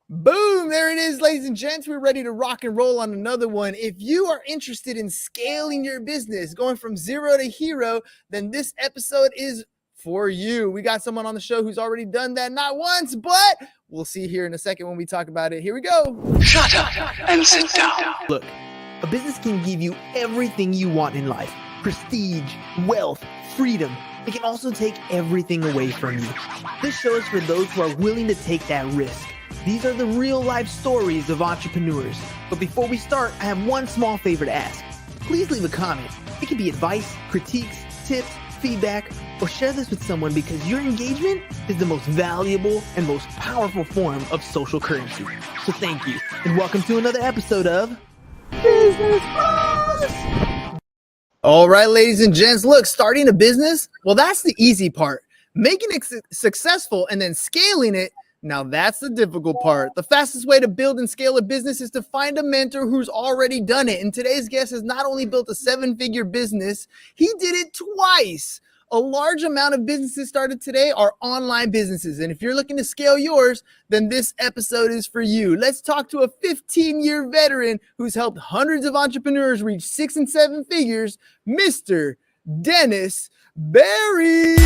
Boom, there it is, ladies and gents. We're ready to rock and roll on another one. If you are interested in scaling your business, going from zero to hero, then this episode is for you. We got someone on the show who's already done that, not once, but we'll see here in a second when we talk about it. Here we go. Shut up and sit down. Look, a business can give you everything you want in life: prestige, wealth, freedom. It can also take everything away from you. This show is for those who are willing to take that risk. These are the real life stories of entrepreneurs. But before we start, I have one small favor to ask. Please leave a comment. It can be advice, critiques, tips, feedback, or share this with someone, because your engagement is the most valuable and most powerful form of social currency. So thank you, and welcome to another episode of Business Bros. All right, ladies and gents, look, starting a business, well, that's the easy part. Making it successful and then scaling it, now that's the difficult part. The fastest way to build and scale a business is to find a mentor who's already done it. And today's guest has not only built a 7-figure business, he did it twice. A large amount of businesses started today are online businesses. And if you're looking to scale yours, then this episode is for you. Let's talk to a 15-year veteran who's helped hundreds of entrepreneurs reach 6 and 7 figures, Mr. Dennis Berry.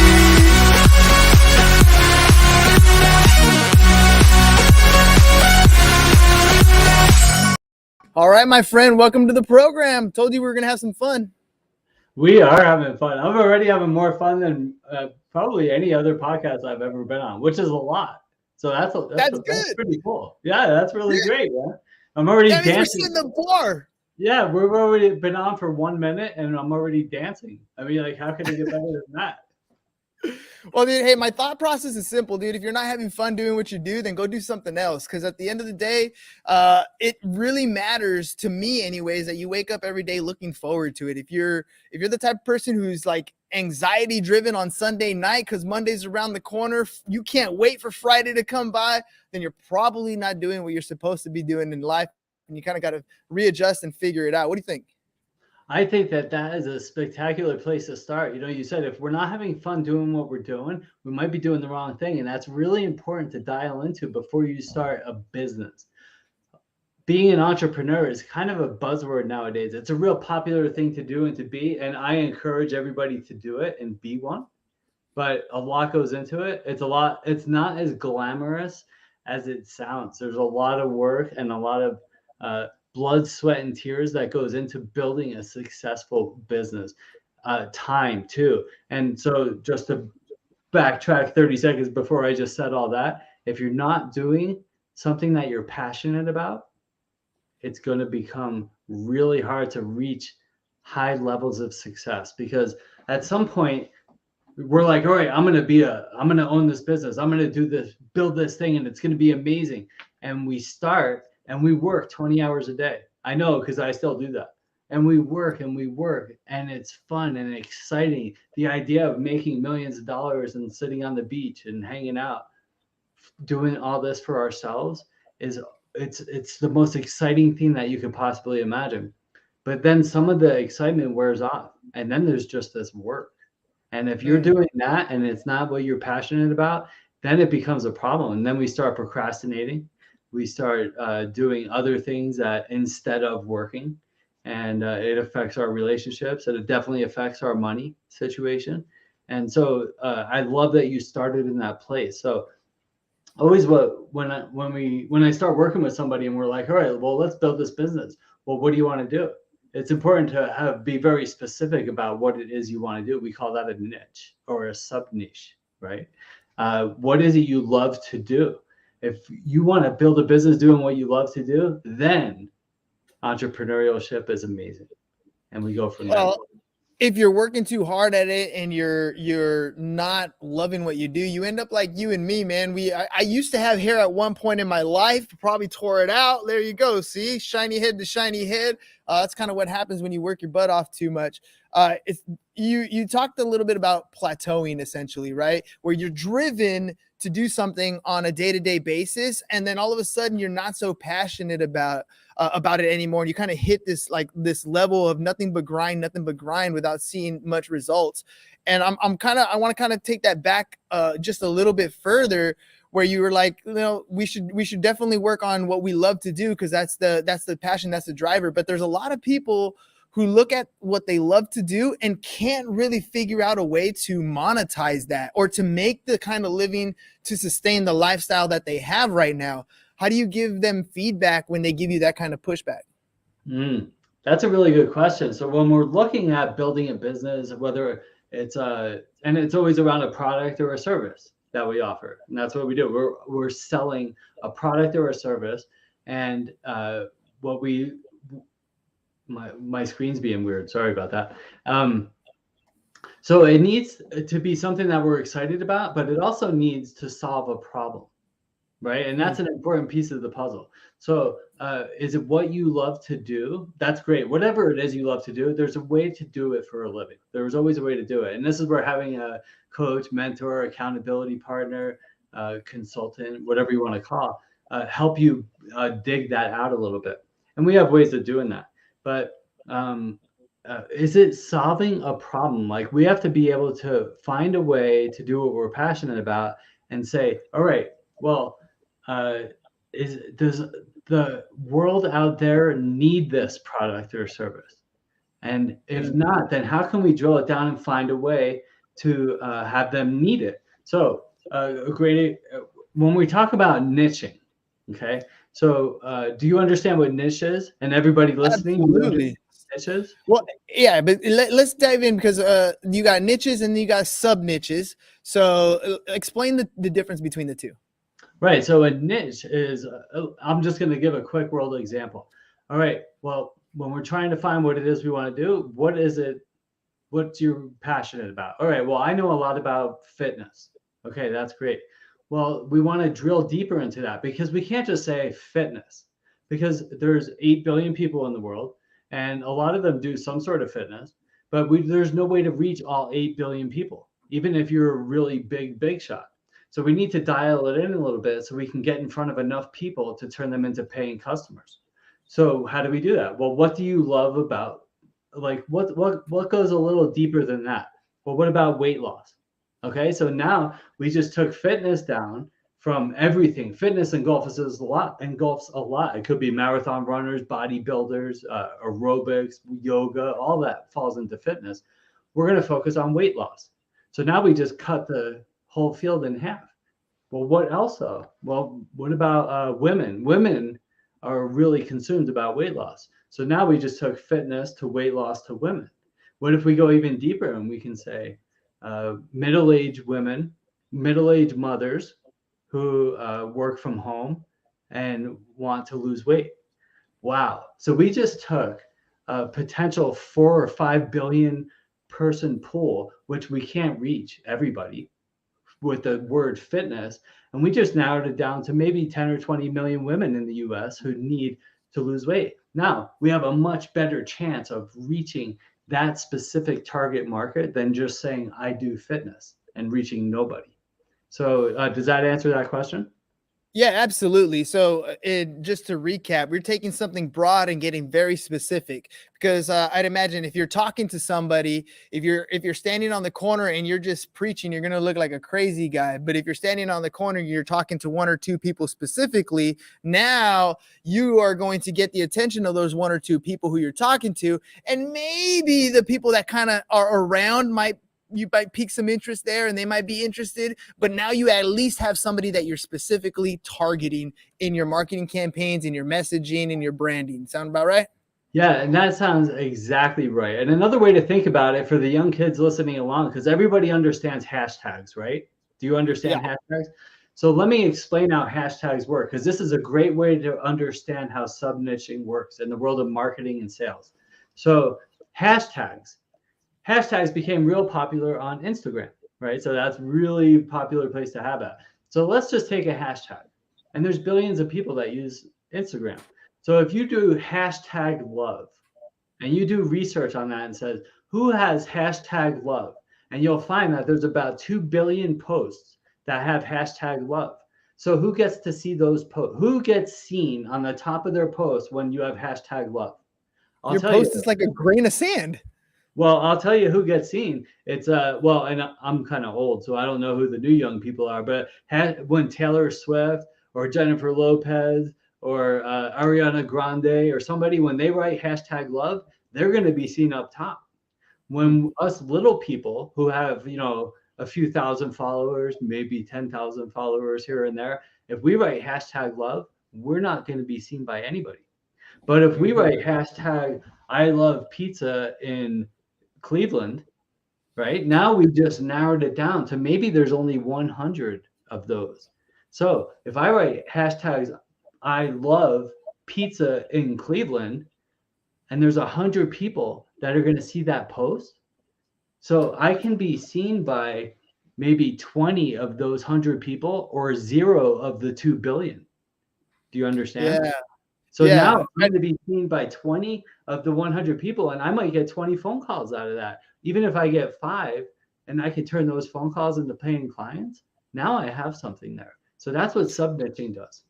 All right, my friend, welcome to the program. Told you we were going to have some fun. We are having fun. I'm already having more fun than probably any other podcast I've ever been on, which is a lot. So that's good. That's pretty cool. Yeah, that's really great, man. I'm already dancing. We're setting the bar. Yeah, we've already been on for 1 minute and I'm already dancing. I mean, like, how can it get better than that? Well, dude, hey, my thought process is simple, dude. If you're not having fun doing what you do, then go do something else. Because at the end of the day, it really matters to me, anyways, that you wake up every day looking forward to it. If you're the type of person who's like anxiety driven on Sunday night because Monday's around the corner, you can't wait for Friday to come by, then you're probably not doing what you're supposed to be doing in life, and you kind of got to readjust and figure it out. What do you think? I think that is a spectacular place to start. You know, you said if we're not having fun doing what we're doing, we might be doing the wrong thing. And that's really important to dial into before you start a business. Being an entrepreneur is kind of a buzzword nowadays. It's a real popular thing to do and to be. And I encourage everybody to do it and be one. But a lot goes into it. It's not as glamorous as it sounds. There's a lot of work and a lot of blood, sweat, and tears that goes into building a successful business. Time too. And so just to backtrack 30 seconds before I just said all that, if you're not doing something that you're passionate about, it's going to become really hard to reach high levels of success, because at some point we're like, all right, I'm going to own this business. I'm going to do this, build this thing, and it's going to be amazing. And we start and we work 20 hours a day. I know, because I still do that. And we work and it's fun and exciting. The idea of making millions of dollars and sitting on the beach and hanging out, doing all this for ourselves, it's the most exciting thing that you could possibly imagine. But then some of the excitement wears off, and then there's just this work. And if you're doing that and it's not what you're passionate about, then it becomes a problem. And then we start procrastinating. We start doing other things that instead of working, and it affects our relationships, and it definitely affects our money situation. And so I love that you started in that place. So always when I start working with somebody and we're like, all right, well, let's build this business. Well, what do you want to do? It's important to be very specific about what it is you want to do. We call that a niche or a sub niche, right? What is it you love to do? If you want to build a business doing what you love to do, then entrepreneurship is amazing. And we go from there. If you're working too hard at it and you're not loving what you do, you end up like you and me, man. I used to have hair at one point in my life, probably tore it out. There you go. See, shiny head to shiny head. That's kind of what happens when you work your butt off too much. You talked a little bit about plateauing, essentially, right? Where you're driven to do something on a day-to-day basis, and then all of a sudden you're not so passionate about it anymore. And you kind of hit this level of nothing but grind without seeing much results. And I want to kind of take that back just a little bit further, where you were like, we should definitely work on what we love to do, because that's the passion, that's the driver. But there's a lot of people who look at what they love to do and can't really figure out a way to monetize that, or to make the kind of living to sustain the lifestyle that they have right now. How do you give them feedback when they give you that kind of pushback? That's a really good question. So when we're looking at building a business, whether it's and it's always around a product or a service that we offer, and that's what we do. We're selling a product or a service, and what we my screen's being weird. Sorry about that. So it needs to be something that we're excited about, but it also needs to solve a problem, right? And that's an important piece of the puzzle. So is it what you love to do? That's great. Whatever it is you love to do, there's a way to do it for a living. There's always a way to do it. And this is where having a coach, mentor, accountability partner, consultant, whatever you want to call, help you dig that out a little bit. And we have ways of doing that. But is it solving a problem? Like, we have to be able to find a way to do what we're passionate about and say, all right, well, does the world out there need this product or service? And if not, then how can we drill it down and find a way to have them need it? So when we talk about niching, okay, so do you understand what niche is? And everybody listening, absolutely. Niches? Well, yeah, but let's dive in, because you got niches and you got sub niches. So explain the difference between the two. Right. So a niche is, I'm just going to give a quick world example. All right. Well, when we're trying to find what it is we want to do, what's you're passionate about? All right. Well, I know a lot about fitness. Okay. That's great. Well, we want to drill deeper into that, because we can't just say fitness, because there's 8 billion people in the world, and a lot of them do some sort of fitness, but there's no way to reach all 8 billion people, even if you're a really big shot. So we need to dial it in a little bit so we can get in front of enough people to turn them into paying customers. So how do we do that? Well, what do you love about, like, what goes a little deeper than that? Well, what about weight loss? Okay, so now we just took fitness down from everything. Fitness engulfs a lot. It could be marathon runners, bodybuilders, aerobics, yoga, all that falls into fitness. We're going to focus on weight loss. So now we just cut the whole field in half. Well, what else though? Well, what about women? Women are really consumed about weight loss. So now we just took fitness to weight loss to women. What if we go even deeper and we can say middle-aged women, middle-aged mothers who work from home and want to lose weight? Wow. So we just took a potential 4 or 5 billion person pool, which we can't reach everybody with the word fitness. And we just narrowed it down to maybe 10 or 20 million women in the US who need to lose weight. Now we have a much better chance of reaching that specific target market than just saying I do fitness and reaching nobody. So does that answer that question? Yeah, absolutely. So just to recap, we're taking something broad and getting very specific, because I'd imagine if you're talking to somebody, if you're standing on the corner and you're just preaching, you're going to look like a crazy guy. But if you're standing on the corner, you're talking to 1 or 2 people specifically, now you are going to get the attention of those 1 or 2 people who you're talking to. And maybe the people that kind of are around you might pique some interest there, and they might be interested, but now you at least have somebody that you're specifically targeting in your marketing campaigns, in your messaging, in your branding. Sound about right? Yeah, and that sounds exactly right. And another way to think about it for the young kids listening along, because everybody understands hashtags, right? Do you understand hashtags? So let me explain how hashtags work, because this is a great way to understand how sub-niching works in the world of marketing and sales. So hashtags became real popular on Instagram, right? So that's really popular place to have that. So let's just take a hashtag, and there's billions of people that use Instagram. So if you do hashtag love and you do research on that and says, who has hashtag love? And you'll find that there's about 2 billion posts that have hashtag love. So who gets to see those posts? Who gets seen on the top of their post when you have hashtag love? Your post is like a grain of sand. Well, I'll tell you who gets seen. It's well, and I'm kind of old, so I don't know who the new young people are. But when Taylor Swift or Jennifer Lopez or Ariana Grande or somebody, when they write hashtag love, they're going to be seen up top. When us little people who have, a few thousand followers, maybe 10,000 followers here and there, if we write hashtag love, we're not going to be seen by anybody. But if we write hashtag I love pizza in Cleveland, right? Now we just narrowed it down to maybe there's only 100 of those. So if I write hashtags I love pizza in Cleveland, and there's 100 people that are going to see that post, so I can be seen by maybe 20 of those 100 people or 0 of the 2 billion. Do you understand? Yeah. So Yeah. now I'm going to be seen by 20 of the 100 people, and I might get 20 phone calls out of that. Even if I get 5 and I can turn those phone calls into paying clients, now I have something there. So that's what sub-niching does.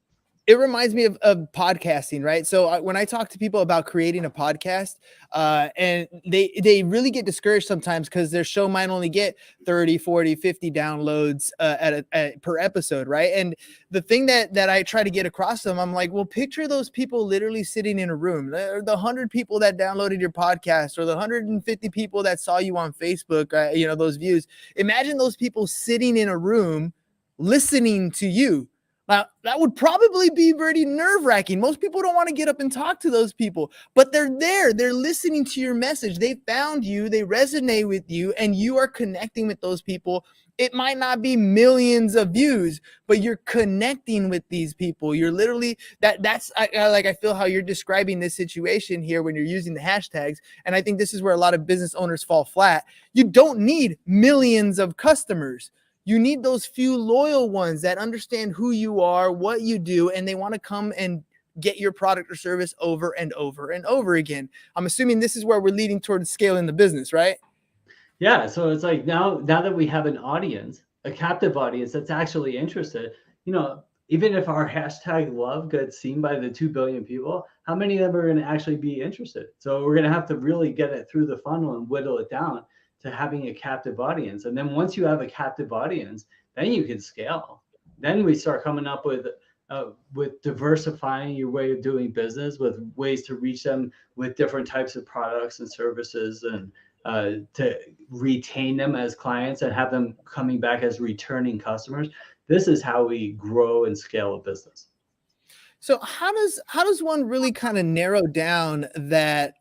It reminds me of podcasting, right? So when I talk to people about creating a podcast, and they really get discouraged sometimes because their show might only get 30, 40, 50 downloads per episode, right? And the thing that I try to get across to them, I'm like, well, picture those people literally sitting in a room, the 100 people that downloaded your podcast or the 150 people that saw you on Facebook, those views. Imagine those people sitting in a room listening to you. Now, that would probably be pretty nerve-wracking. Most people don't want to get up and talk to those people, but they're there. They're listening to your message. They found you. They resonate with you, and you are connecting with those people. It might not be millions of views, but you're connecting with these people. You're literally I feel how you're describing this situation here when you're using the hashtags. And I think this is where a lot of business owners fall flat. You don't need millions of customers. You need those few loyal ones that understand who you are, what you do, and they want to come and get your product or service over and over and over again. I'm assuming this is where we're leading towards scaling the business, right? Yeah. So it's like now that we have an audience, a captive audience that's actually interested, even if our hashtag love gets seen by the 2 billion people, how many of them are going to actually be interested? So we're going to have to really get it through the funnel and whittle it down to having a captive audience. And then once you have a captive audience, then you can scale. Then we start coming up with diversifying your way of doing business, with ways to reach them with different types of products and services, and to retain them as clients and have them coming back as returning customers. This is how we grow and scale a business. So how does one really kind of narrow down that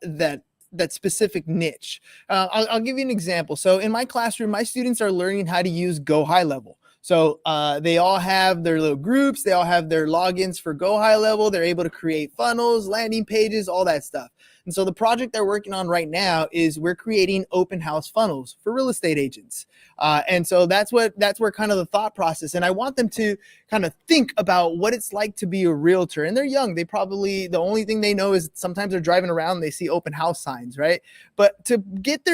specific niche? I'll give you an example. So in my classroom, my students are learning how to use Go High Level. So they all have their little groups. They all have their logins for Go High Level. They're able to create funnels, landing pages, all that stuff. And so the project they're working on right now is we're creating open house funnels for real estate agents. And so that's where kind of the thought process. And I want them to kind of think about what it's like to be a realtor. And they're young. They probably, the only thing they know is sometimes they're driving around and they see open house signs, right? But to get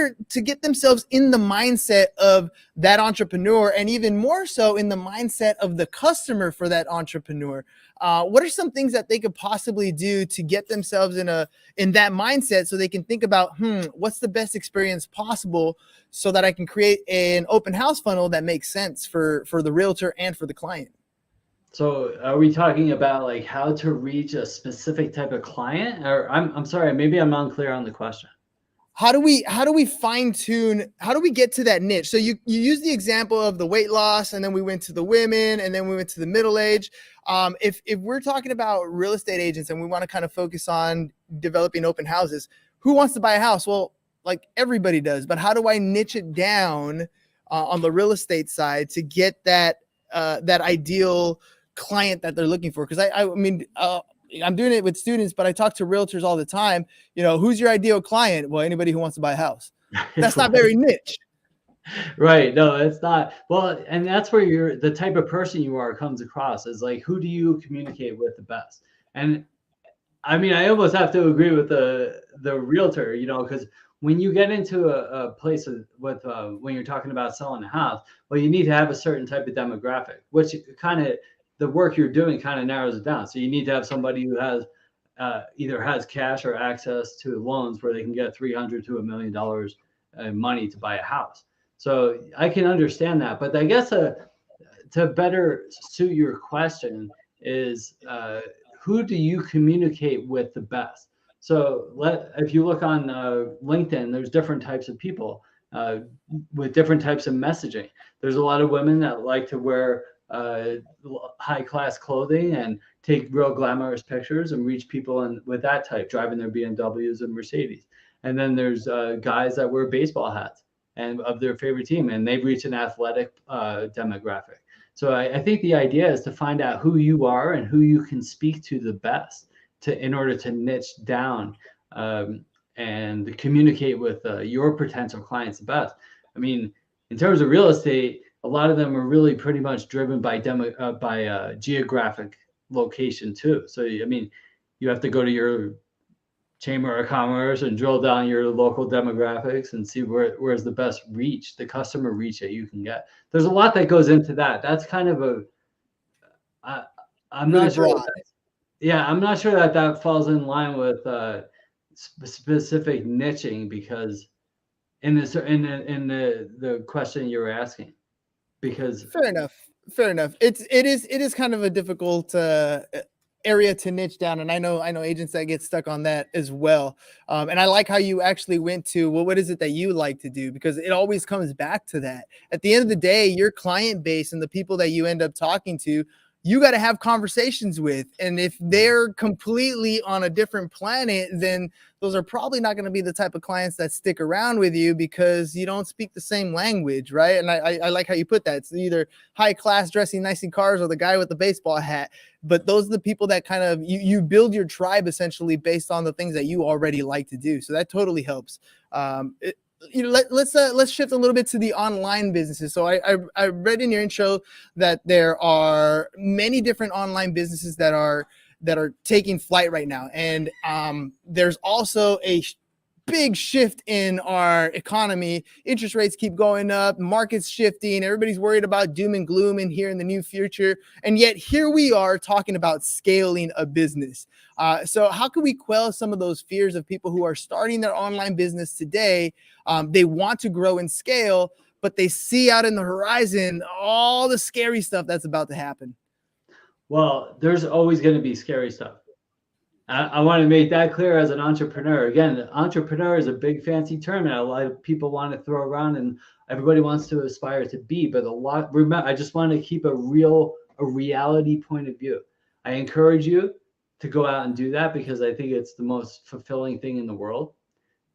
themselves in the mindset of that entrepreneur, and even more so in the mindset of the customer for that entrepreneur, what are some things that they could possibly do to get themselves in that mindset, so they can think about, what's the best experience possible so that I can create an open house funnel that makes sense for the realtor and for the client? So are we talking about like how to reach a specific type of client? Or I'm sorry, maybe I'm unclear on the question. How do we fine tune? How do we get to that niche? So you use the example of the weight loss, and then we went to the women, and then we went to the middle age. If we're talking about real estate agents and we want to kind of focus on developing open houses, who wants to buy a house? Well, like everybody does, but how do I niche it down on the real estate side to get that ideal client that they're looking for? Because I mean, I'm doing it with students, but I talk to realtors all the time. Who's your ideal client? Well, anybody who wants to buy a house. That's not very niche. Right. No, it's not. Well, and that's where the type of person you are comes across, is like, who do you communicate with the best? And I mean, I almost have to agree with the realtor, because when you get into a place with when you're talking about selling a house, well, you need to have a certain type of demographic, which kind of, the work you're doing kind of narrows it down. So you need to have somebody who has either has cash or access to loans where they can get $300,000 to $1 million money to buy a house. So I can understand that, but I guess to better suit your question is who do you communicate with the best? So if you look on LinkedIn, there's different types of people with different types of messaging. There's a lot of women that like to wear high class clothing and take real glamorous pictures and reach people with that type, driving their BMWs and Mercedes. And then there's guys that wear baseball hats and of their favorite team, and they reach an athletic demographic. So I think the idea is to find out who you are and who you can speak to the best in order to niche down and communicate with your potential clients the best. I mean, in terms of real estate, a lot of them are really pretty much driven by geographic location too. So, I mean, you have to go to your Chamber of Commerce and drill down your local demographics and see where's the best reach, the customer reach that you can get. There's a lot that goes into that. That's kind of I'm Really not sure. broad. I'm not sure that falls in line with specific niching, because in the question you were asking, because Fair enough. It is kind of a difficult area to niche down, and I know agents that get stuck on that as well. And I like how you actually went to, well, what is it that you like to do? Because it always comes back to that. At the end of the day, your client base and the people that you end up talking to, you got to have conversations with. And if they're completely on a different planet, then those are probably not going to be the type of clients that stick around with you, because you don't speak the same language, right? And I like how you put that. It's either high class dressing nice in cars or the guy with the baseball hat. But those are the people that kind of, you build your tribe essentially based on the things that you already like to do. So that totally helps. Let's shift a little bit to the online businesses. So I read in your intro that there are many different online businesses that are taking flight right now, and there's also a big shift in our economy. Interest rates keep going up, markets shifting, everybody's worried about doom and gloom in here in the new future, and yet here we are talking about scaling a business. So how can we quell some of those fears of people who are starting their online business today? They want to grow and scale, but they see out in the horizon all the scary stuff that's about to happen. Well, there's always going to be scary stuff. I want to make that clear as an entrepreneur. Again, entrepreneur is a big fancy term that a lot of people want to throw around and everybody wants to aspire to be, but I just want to keep a reality point of view. I encourage you to go out and do that, because I think it's the most fulfilling thing in the world.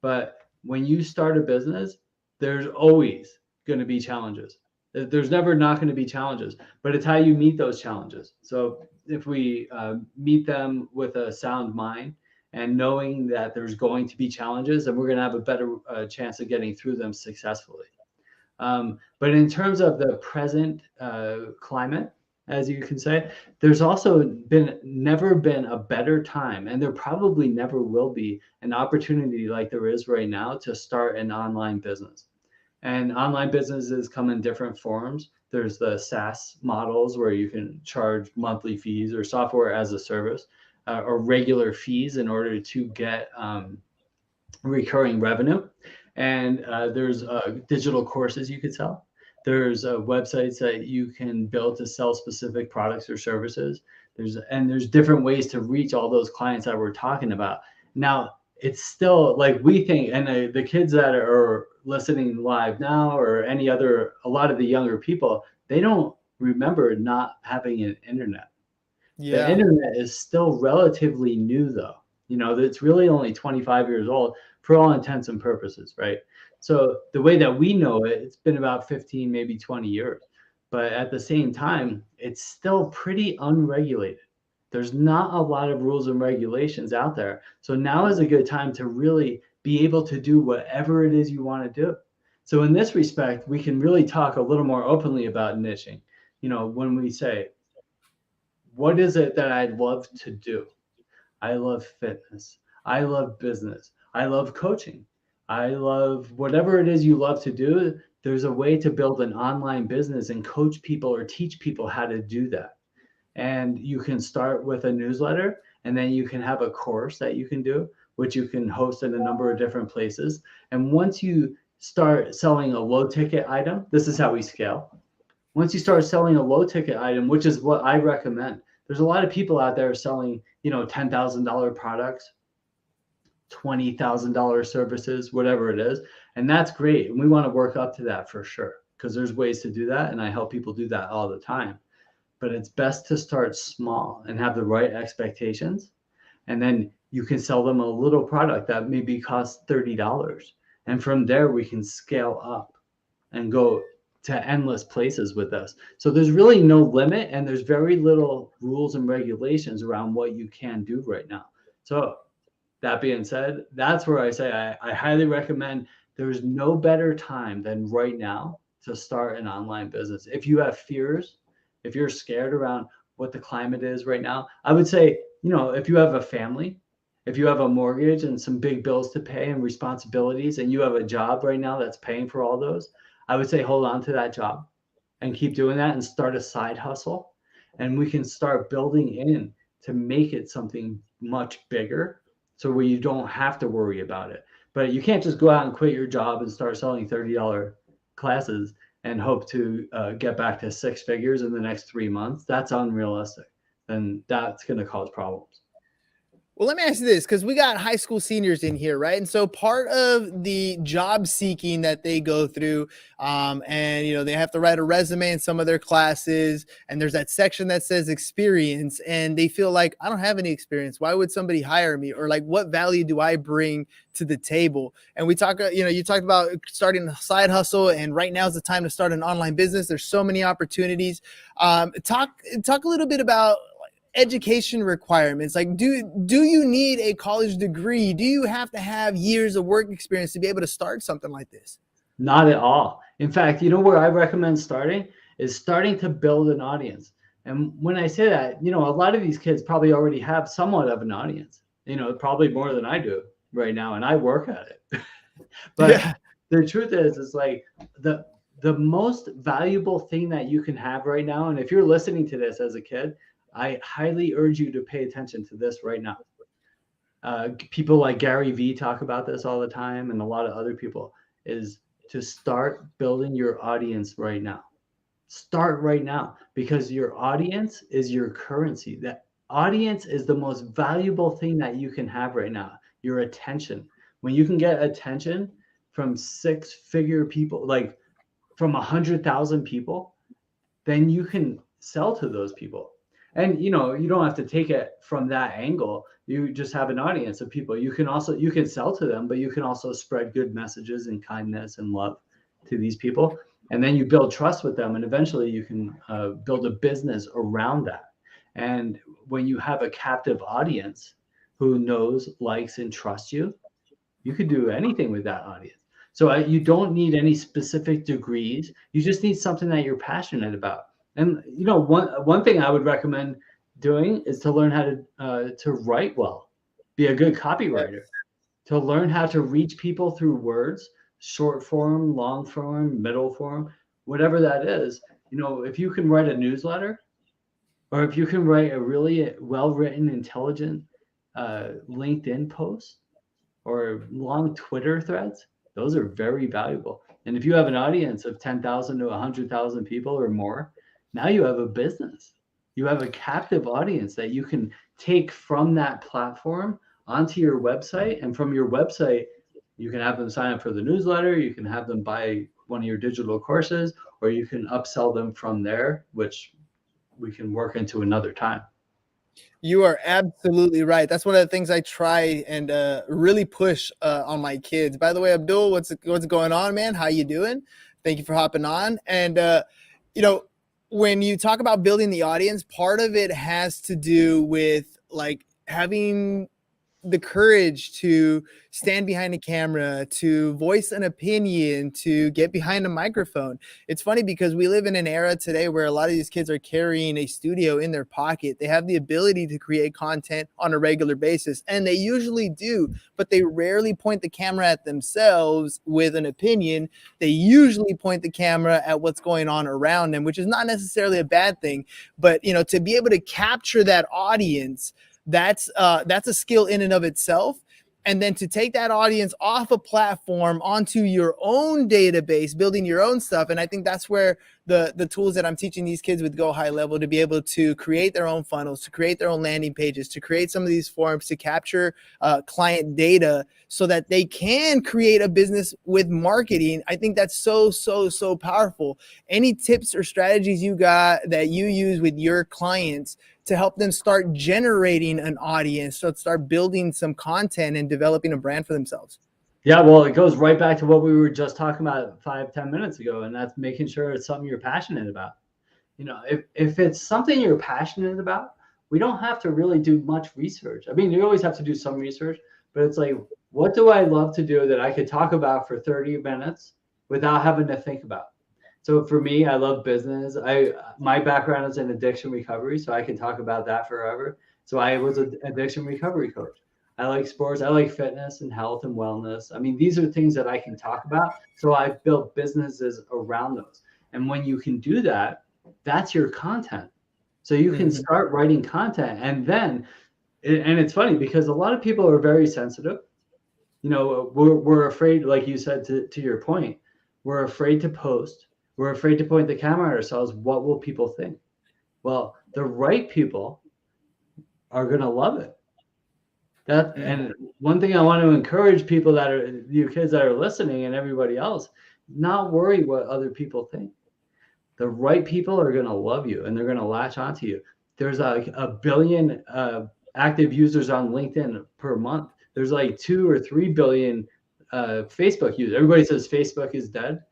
But when you start a business, there's always going to be challenges. There's never not going to be challenges, but it's how you meet those challenges. So if we meet them with a sound mind and knowing that there's going to be challenges, then we're going to have a better chance of getting through them successfully. But in terms of the present climate, as you can say, there's also never been a better time, and there probably never will be an opportunity like there is right now to start an online business. And online businesses come in different forms. There's the SaaS models where you can charge monthly fees, or software as a service, or regular fees in order to get recurring revenue. And there's digital courses you could sell. There's websites that you can build to sell specific products or services. There's different ways to reach all those clients that we're talking about. Now, it's still like we think, and the kids that are listening live now, or a lot of the younger people, they don't remember not having an internet. Yeah. The internet is still relatively new, though. It's really only 25 years old for all intents and purposes, right? So the way that we know it, it's been about 15, maybe 20 years. But at the same time, it's still pretty unregulated. There's not a lot of rules and regulations out there. So now is a good time to really be able to do whatever it is you want to do. So in this respect, we can really talk a little more openly about niching. When we say, what is it that I'd love to do? I love fitness. I love business. I love coaching. I love whatever it is you love to do. There's a way to build an online business and coach people or teach people how to do that. And you can start with a newsletter, and then you can have a course that you can do, which you can host in a number of different places. And once you start selling a low ticket item, this is how we scale. Once you start selling a low ticket item, which is what I recommend, there's a lot of people out there selling, $10,000 products, $20,000 services, whatever it is. And that's great. And we want to work up to that for sure, because there's ways to do that. And I help people do that all the time. But it's best to start small and have the right expectations. And then you can sell them a little product that maybe costs $30. And from there, we can scale up and go to endless places with us. So there's really no limit, and there's very little rules and regulations around what you can do right now. So that being said, that's where I say I highly recommend. There's no better time than right now to start an online business. If you have fears, if you're scared around what the climate is right now, I would say, if you have a family, if you have a mortgage and some big bills to pay and responsibilities, and you have a job right now that's paying for all those, I would say hold on to that job and keep doing that and start a side hustle. And we can start building in to make it something much bigger, so where you don't have to worry about it. But you can't just go out and quit your job and start selling $30 classes and hope to get back to six figures in the next 3 months. That's unrealistic. And that's going to cause problems. Well, let me ask you this, because we got high school seniors in here, right? And so part of the job seeking that they go through, and they have to write a resume in some of their classes, and there's that section that says experience, and they feel like, I don't have any experience. Why would somebody hire me? Or like, what value do I bring to the table? And we talk, you talked about starting a side hustle, and right now is the time to start an online business. There's so many opportunities. Talk a little bit about education requirements. Like, do you need a college degree? Do you have to have years of work experience to be able to start something like this? Not at all. In fact, where I recommend starting to build an audience. And when I say that, a lot of these kids probably already have somewhat of an audience, probably more than I do right now. And I work at it. But yeah. The truth is like the most valuable thing that you can have right now. And if you're listening to this as a kid, I highly urge you to pay attention to this right now. People like Gary Vee talk about this all the time, and a lot of other people, is to start building your audience right now. Start right now, because your audience is your currency. That audience is the most valuable thing that you can have right now, your attention. When you can get attention from six-figure people, like from 100,000 people, then you can sell to those people. And you don't have to take it from that angle. You just have an audience of people. You can sell to them, but you can also spread good messages and kindness and love to these people. And then you build trust with them, and eventually you can build a business around that. And when you have a captive audience who knows, likes, and trusts you, you could do anything with that audience. So you don't need any specific degrees. You just need something that you're passionate about. And one thing I would recommend doing is to learn how to write well, be a good copywriter, to learn how to reach people through words, short form, long form, middle form, whatever that is. If you can write a newsletter, or if you can write a really well-written, intelligent LinkedIn post or long Twitter threads, those are very valuable. And if you have an audience of 10,000 to 100,000 people or more, now you have a business. You have a captive audience that you can take from that platform onto your website. And from your website, you can have them sign up for the newsletter. You can have them buy one of your digital courses, or you can upsell them from there, which we can work into another time. You are absolutely right. That's one of the things I try and really push on my kids. By the way, Abdul, what's going on, man? How you doing? Thank you for hopping on. And, when you talk about building the audience, part of it has to do with like having the courage to stand behind a camera, to voice an opinion, to get behind a microphone. It's funny because we live in an era today where a lot of these kids are carrying a studio in their pocket. They have the ability to create content on a regular basis, and they usually do, but they rarely point the camera at themselves with an opinion. They usually point the camera at what's going on around them, which is not necessarily a bad thing, but to be able to capture that audience, that's a skill in and of itself. and then to take that audience off a platform onto your own database, building your own stuff. And I think that's where the tools that I'm teaching these kids with Go High Level, to be able to create their own funnels, to create their own landing pages, to create some of these forms, to capture client data so that they can create a business with marketing. I think that's so powerful. Any tips or strategies you got that you use with your clients to help them start generating an audience, so start building some content and developing a brand for themselves? Yeah, well, it goes right back to what we were just talking about 5-10 minutes ago, and that's making sure it's something you're passionate about. You know, if it's something you're passionate about, we don't have to really do much research. I mean, you always have to do some research, but it's like, what do I love to do that I could talk about for 30 minutes without having to think about? So for me, I love business. My background is in addiction recovery, so I can talk about that forever. So I was an addiction recovery coach. I like sports. I like fitness and health and wellness. I mean, these are things that I can talk about. So I've built businesses around those. And when you can do that, that's your content. So you can start writing content. And then, and it's funny because a lot of people are very sensitive. You know, we're afraid, like you said, to your point, we're afraid to post. We're afraid to point the camera at ourselves. What will people think? Well, the right people are going to love it. And one thing I want to encourage people that are, you kids that are listening and everybody else, not worry what other people think. The right people are going to love you and they're going to latch onto you. There's like a billion active users on LinkedIn per month. There's like 2 or 3 billion Facebook users. Everybody says Facebook is dead.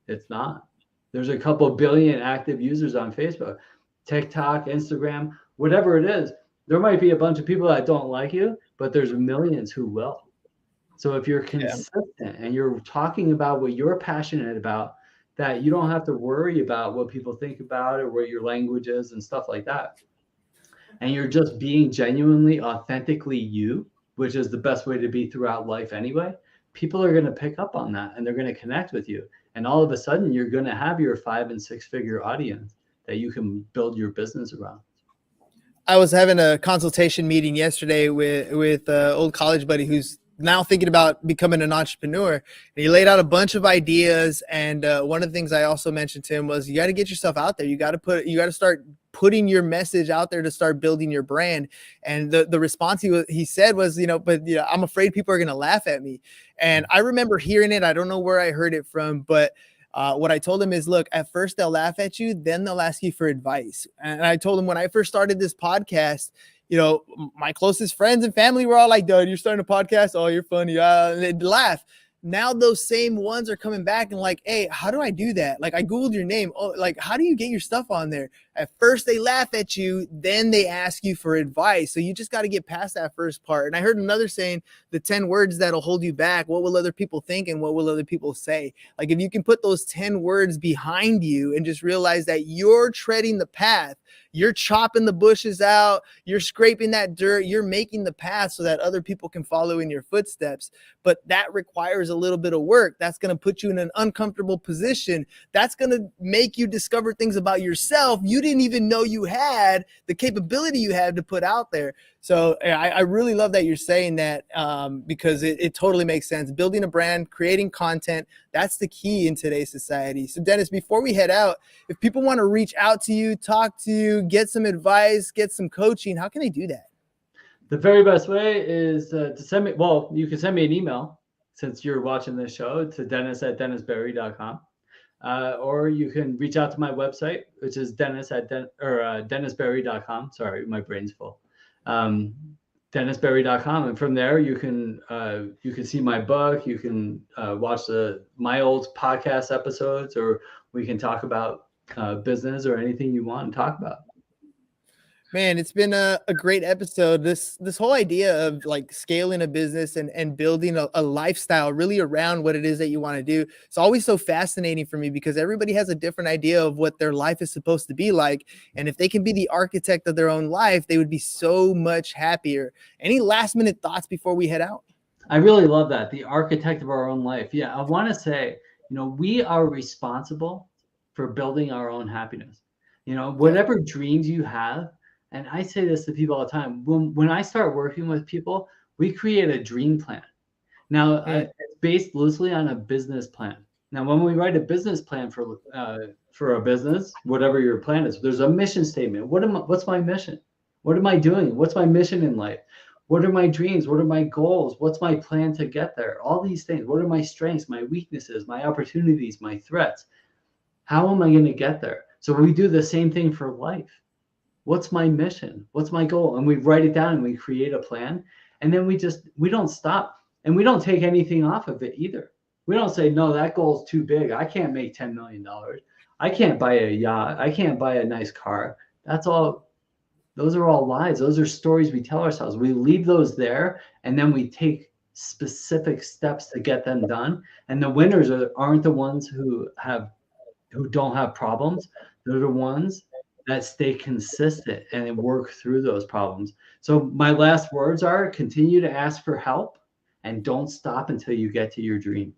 It's not. There's a couple billion active users on Facebook, TikTok, Instagram, whatever it is. There might be a bunch of people that don't like you, but there's millions who will. So if you're consistent and you're talking about what you're passionate about, that you don't have to worry about what people think about or what your language is and stuff like that. And you're just being genuinely, authentically you, which is the best way to be throughout life anyway. People are going to pick up on that and they're going to connect with you. And all of a sudden you're going to have your 5- and 6-figure audience that you can build your business around. I was having a consultation meeting yesterday with an old college buddy who's now thinking about becoming an entrepreneur. And he laid out a bunch of ideas. And one of the things I also mentioned to him was, you got to get yourself out there. You got to start putting your message out there to start building your brand. And the response he said was, I'm afraid people are going to laugh at me. And I remember hearing it. I don't know where I heard it from, but what I told him is, look, at first they'll laugh at you, then they'll ask you for advice. And I told him, when I first started this podcast, my closest friends and family were all like, dude, you're starting a podcast? Oh, you're funny. And they'd laugh. Now those same ones are coming back and like, hey, how do I do that? Like, I Googled your name. Oh, like, how do you get your stuff on there? At first they laugh at you, then they ask you for advice. So you just got to get past that first part. And I heard another saying, the 10 words that'll hold you back. What will other people think and what will other people say? Like, if you can put those 10 words behind you and just realize that you're treading the path, you're chopping the bushes out, you're scraping that dirt, you're making the path so that other people can follow in your footsteps. But that requires a little bit of work. That's going to put you in an uncomfortable position. That's going to make you discover things about yourself you didn't even know you had, the capability you had to put out there. So I really love that you're saying that, because it totally makes sense. Building a brand, creating content, that's the key in today's society. So Dennis, before we head out, if people want to reach out to you, talk to you, get some advice, get some coaching, how can they do that? The very best way is to send me, well, you can send me an email since you're watching this show to dennis@dennisberry.com. Or you can reach out to my website, which is dennisberry.com. Sorry, my brain's full. dennisberry.com, and from there you can see my book. You can watch my old podcast episodes, or we can talk about business or anything you want to talk about. Man, it's been a great episode. This whole idea of like scaling a business and building a lifestyle really around what it is that you want to do. It's always so fascinating for me because everybody has a different idea of what their life is supposed to be like. And if they can be the architect of their own life, they would be so much happier. Any last minute thoughts before we head out? I really love that. The architect of our own life. Yeah, I want to say, we are responsible for building our own happiness. Whatever dreams you have. And I say this to people all the time. When I start working with people, We create a dream plan. Now, Mm. it's based loosely on a business plan. Now, when we write a business plan for a business, whatever your plan is, there's a mission statement. What's my mission? What am I doing? What's my mission in life? What are my dreams? What are my goals? What's my plan to get there? All these things. What are my strengths, my weaknesses, my opportunities, my threats? How am I going to get there? So we do the same thing for life. What's my mission? What's my goal? And we write it down and we create a plan. And then we don't stop, and we don't take anything off of it either. We don't say, no, that goal is too big. I can't make $10 million. I can't buy a yacht. I can't buy a nice car. Those are all lies. Those are stories we tell ourselves. We leave those there, and then we take specific steps to get them done. And the winners aren't the ones who don't have problems. They're the ones that stay consistent and work through those problems. So my last words are: continue to ask for help and don't stop until you get to your dream.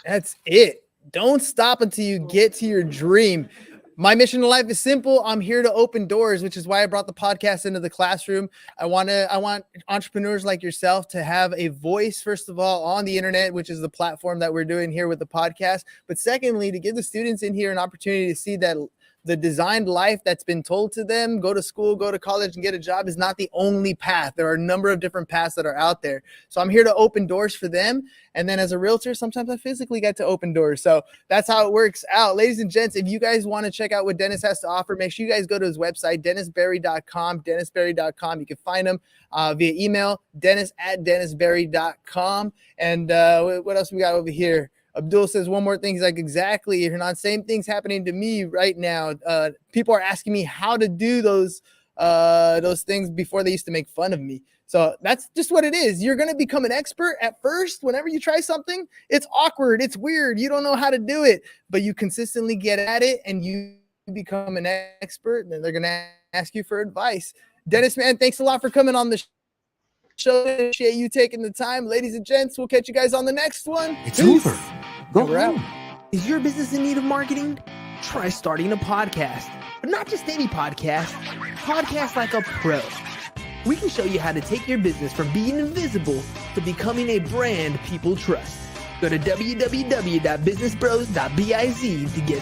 That's it. Don't stop until you get to your dream. My mission in life is simple. I'm here to open doors, which is why I brought the podcast into the classroom. I want entrepreneurs like yourself to have a voice, first of all, on the internet, which is the platform that we're doing here with the podcast. But secondly, to give the students in here an opportunity to see that the designed life that's been told to them, go to school, go to college, and get a job, is not the only path. There are a number of different paths that are out there. So I'm here to open doors for them. And then as a realtor, sometimes I physically get to open doors. So that's how it works out. Ladies and gents, if you guys want to check out what Dennis has to offer, make sure you guys go to his website, dennisberry.com, dennisberry.com. You can find him via email, dennis@dennisberry.com. And what else we got over here? Abdul says one more thing. He's like, exactly. You're not, same thing's happening to me right now. People are asking me how to do those things before they used to make fun of me. So that's just what it is. You're going to become an expert at first. Whenever you try something, it's awkward. It's weird. You don't know how to do it, but you consistently get at it and you become an expert, and then they're going to ask you for advice. Dennis, man, thanks a lot for coming on the show. Appreciate you taking the time. Ladies and gents, we'll catch you guys on the next one. It's Peace. over. Go We're out. home. Is your business in need of marketing? Try starting a podcast, but not just any podcast. Podcast like a pro. We can show you how to take your business from being invisible to becoming a brand people trust. Go to www.businessbros.biz to get